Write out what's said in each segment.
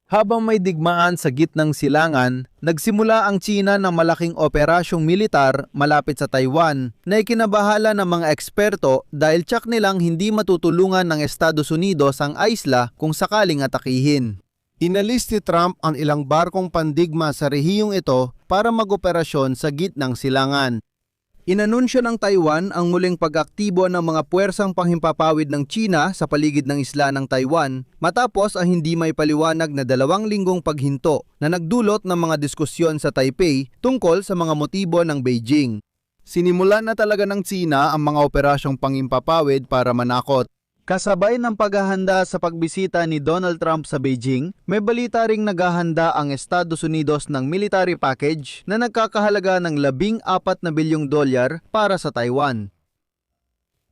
Habang may digmaan sa gitnang silangan, nagsimula ang China ng malaking operasyong militar malapit sa Taiwan na ikinabahala ng mga eksperto dahil tsak nilang hindi matutulungan ng Estados Unidos ang isla kung sakaling atakihin. Inalis ni Trump ang ilang barkong pandigma sa rehiyong ito para mag-operasyon sa gitnang silangan. Inanunsyo ng Taiwan ang muling pag-aktibo ng mga puwersang panghimpapawid ng China sa paligid ng isla ng Taiwan matapos ang hindi may paliwanag na 2 linggong paghinto na nagdulot ng mga diskusyon sa Taipei tungkol sa mga motibo ng Beijing. Sinimulan na talaga ng China ang mga operasyong panghimpapawid para manakot. Kasabay ng paghahanda sa pagbisita ni Donald Trump sa Beijing, may balita ring naghahanda ang Estados Unidos ng military package na nagkakahalaga ng $14 bilyong para sa Taiwan.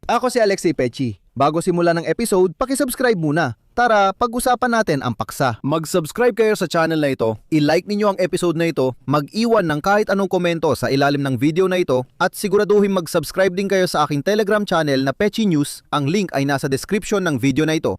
Ako si Alexei Pechi. Bago simulan ng episode, paki-subscribe muna. Tara, pag-usapan natin ang paksa. Mag-subscribe kayo sa channel na ito, i-like ninyo ang episode na ito, mag-iwan ng kahit anong komento sa ilalim ng video na ito, at siguraduhin mag-subscribe din kayo sa aking Telegram channel na Pechi News. Ang link ay nasa description ng video na ito.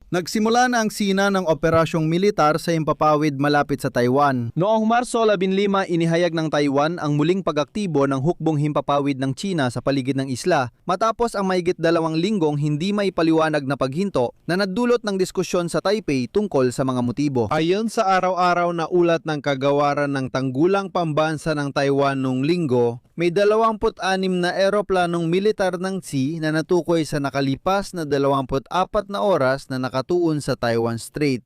Nagsimula na ang China ng operasyong militar sa himpapawid malapit sa Taiwan. Noong Marso 15, inihayag ng Taiwan ang muling pag-aktibo ng hukbong himpapawid ng China sa paligid ng isla matapos ang mahigit 2 linggong hindi may paliwanag na paghinto na nagdulot ng diskusyon sa Taipei tungkol sa mga motibo. Ayon sa araw-araw na ulat ng kagawaran ng tanggulang pambansa ng Taiwan noong linggo, may 26 na eroplanong militar ng Xi na natukoy sa nakalipas na 24 na oras na nakatuon sa Taiwan Strait.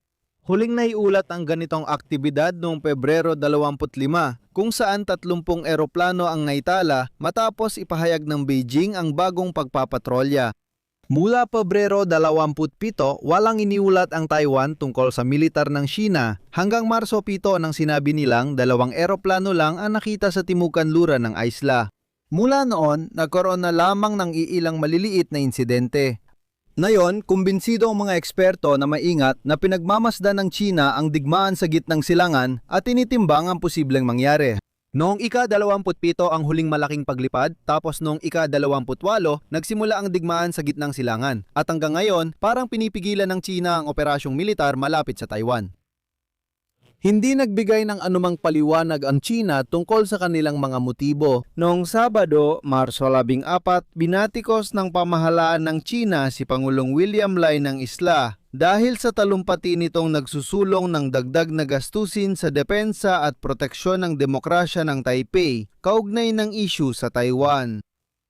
Huling naiulat ang ganitong aktibidad noong Pebrero 25, kung saan 30 eroplano ang naitala matapos ipahayag ng Beijing ang bagong pagpapatrolya. Mula Pebrero 27, walang iniulat ang Taiwan tungkol sa militar ng China hanggang Marso 7 nang sinabi nilang 2 eroplano lang ang nakita sa timog kanluran ng isla. Mula noon, nagkaroon na lamang ng iilang maliliit na insidente. Ngayon, kumbinsido ang mga eksperto na maingat na pinagmamasdan ng China ang digmaan sa gitnang silangan at tinitimbang ang posibleng mangyari. Noong ika-27 ang huling malaking paglipad, tapos noong ika-28 nagsimula ang digmaan sa gitnang silangan. At hanggang ngayon, parang pinipigilan ng China ang operasyong militar malapit sa Taiwan. Hindi nagbigay ng anumang paliwanag ang China tungkol sa kanilang mga motibo. Noong Sabado, Marso 14, binatikos ng pamahalaan ng China si Pangulong William Lai ng isla dahil sa talumpati nitong nagsusulong ng dagdag na gastusin sa depensa at proteksyon ng demokrasya ng Taipei, kaugnay ng issue sa Taiwan.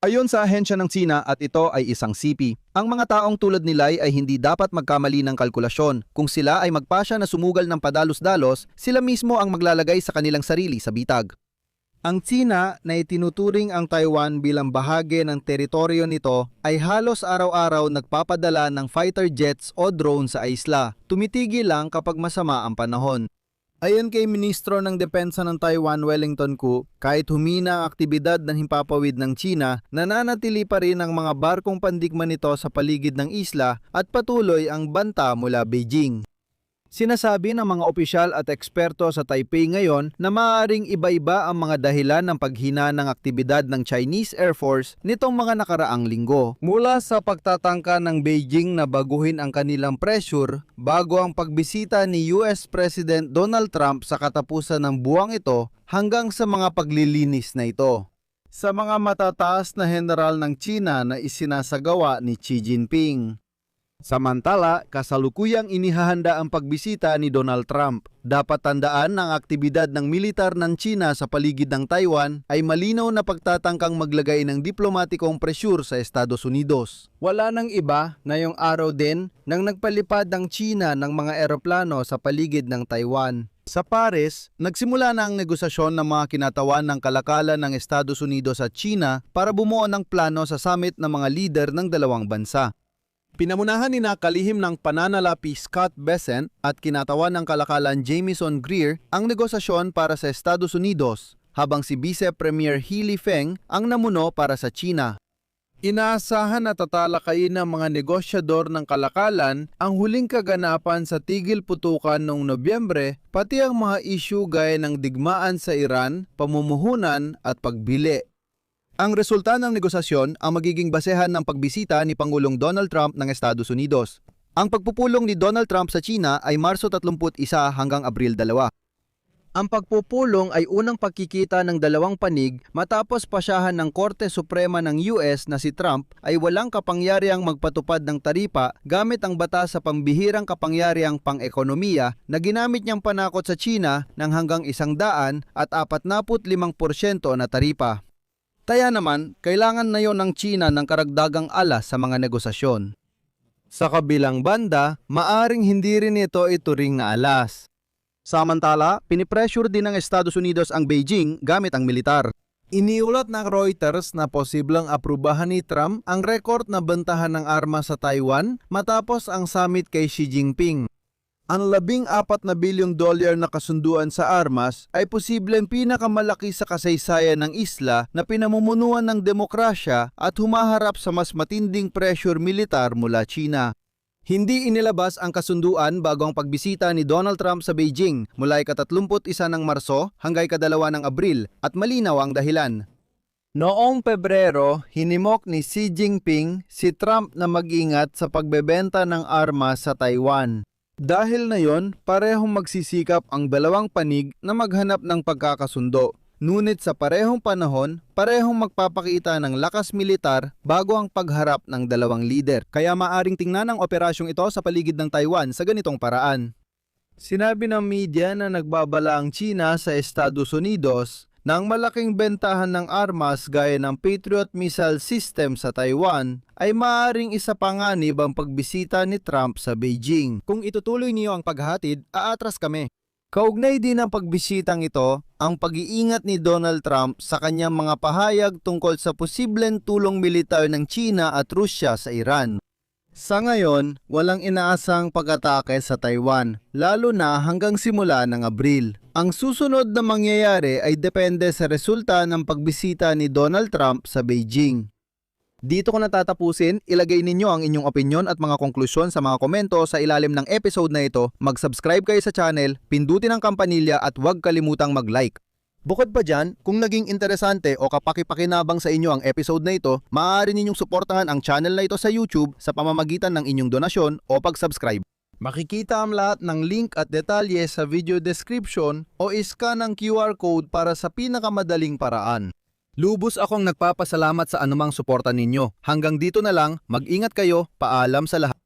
Ayon sa ahensya ng China at ito ay isang sipi, ang mga taong tulad ni Lai ay hindi dapat magkamali ng kalkulasyon. Kung sila ay magpasya na sumugal ng padalos-dalos, sila mismo ang maglalagay sa kanilang sarili sa bitag. Ang China na itinuturing ang Taiwan bilang bahagi ng teritoryo nito ay halos araw-araw nagpapadala ng fighter jets o drone sa isla. Tumitigil lang kapag masama ang panahon. Ayon kay Ministro ng Depensa ng Taiwan, Wellington Koo, kahit humina ang aktibidad ng himpapawid ng China, nananatili pa rin ang mga barkong pandigma nito sa paligid ng isla at patuloy ang banta mula Beijing. Sinasabi ng mga opisyal at eksperto sa Taipei ngayon na maaaring iba-iba ang mga dahilan ng paghina ng aktibidad ng Chinese Air Force nitong mga nakaraang linggo. Mula sa pagtatangka ng Beijing na baguhin ang kanilang pressure bago ang pagbisita ni US President Donald Trump sa katapusan ng buwang ito hanggang sa mga paglilinis na ito. Sa mga matataas na general ng China na isinasagawa ni Xi Jinping. Samantala, kasalukuyang inihahanda ang pagbisita ni Donald Trump. Dapat tandaan na ang aktibidad ng militar ng China sa paligid ng Taiwan ay malinaw na pagtatangkang maglagay ng diplomatikong presyur sa Estados Unidos. Wala nang iba na yung araw din nang nagpalipad ng China ng mga eroplano sa paligid ng Taiwan. Sa Paris, nagsimula na ang negosasyon ng mga kinatawan ng kalakalan ng Estados Unidos at China para bumuo ng plano sa summit ng mga lider ng dalawang bansa. Pinamunahan ni kalihim ng pananalapi Scott Bessent at kinatawan ng kalakalan Jamieson Greer ang negosasyon para sa Estados Unidos, habang si Vice Premier Healy Feng ang namuno para sa China. Inaasahan na tatalakayin ng mga negosyador ng kalakalan ang huling kaganapan sa tigil putukan noong Nobyembre, pati ang mga issue gaya ng digmaan sa Iran, pamumuhunan at pagbili. Ang resulta ng negosasyon ang magiging basehan ng pagbisita ni Pangulong Donald Trump ng Estados Unidos. Ang pagpupulong ni Donald Trump sa China ay Marso 31 hanggang Abril 2. Ang pagpupulong ay unang pagkikita ng dalawang panig matapos pasyahan ng Korte Suprema ng US na si Trump ay walang kapangyarihang magpatupad ng taripa gamit ang batas sa pambihirang kapangyarihang pang-ekonomiya na ginamit niyang panakot sa China ng hanggang 145% na taripa. Kaya naman, kailangan na yon ng China ng karagdagang alas sa mga negosasyon. Sa kabilang banda, maaring hindi rin ito ituring na alas. Samantala, pinipressure din ng Estados Unidos ang Beijing gamit ang militar. Iniulat ng Reuters na posibleng aprubahan ni Trump ang rekord na bentahan ng armas sa Taiwan matapos ang summit kay Xi Jinping. Ang $14 na bilyong na kasunduan sa armas ay posibleng pinakamalaki sa kasaysayan ng isla na pinamumunuan ng demokrasya at humaharap sa mas matinding pressure militar mula China. Hindi inilabas ang kasunduan bago ang pagbisita ni Donald Trump sa Beijing mula ika-31 ng Marso hanggang ika-2 ng Abril at malinaw ang dahilan. Noong Pebrero, hinimok ni Xi Jinping si Trump na mag-ingat sa pagbebenta ng armas sa Taiwan. Dahil na yon, parehong magsisikap ang dalawang panig na maghanap ng pagkakasundo. Ngunit sa parehong panahon, parehong magpapakita ng lakas militar bago ang pagharap ng dalawang lider. Kaya maaring tingnan ang operasyong ito sa paligid ng Taiwan sa ganitong paraan. Sinabi ng media na nagbabala ang China sa Estados Unidos na ang malaking bentahan ng armas gaya ng Patriot missile system sa Taiwan ay maaaring isa panganib ang pagbisita ni Trump sa Beijing. Kung itutuloy niyo ang paghatid, aatras kami. Kaugnay din ng pagbisitang ito ang pag-iingat ni Donald Trump sa kanyang mga pahayag tungkol sa posibleng tulong militar ng China at Rusya sa Iran. Sa ngayon, walang inaasang pag-atake sa Taiwan, lalo na hanggang simula ng Abril. Ang susunod na mangyayari ay depende sa resulta ng pagbisita ni Donald Trump sa Beijing. Dito ko natatapusin, ilagay ninyo ang inyong opinyon at mga konklusyon sa mga komento sa ilalim ng episode na ito, mag-subscribe kayo sa channel, pindutin ang kampanilya at huwag kalimutang mag-like. Bukod pa dyan, kung naging interesante o kapakipakinabang sa inyo ang episode na ito, maaari ninyong suportahan ang channel na ito sa YouTube sa pamamagitan ng inyong donasyon o pag-subscribe. Makikita ang lahat ng link at detalye sa video description o iscan ang QR code para sa pinakamadaling paraan. Lubos akong nagpapasalamat sa anumang suporta ninyo. Hanggang dito na lang, mag-ingat kayo, paalam sa lahat.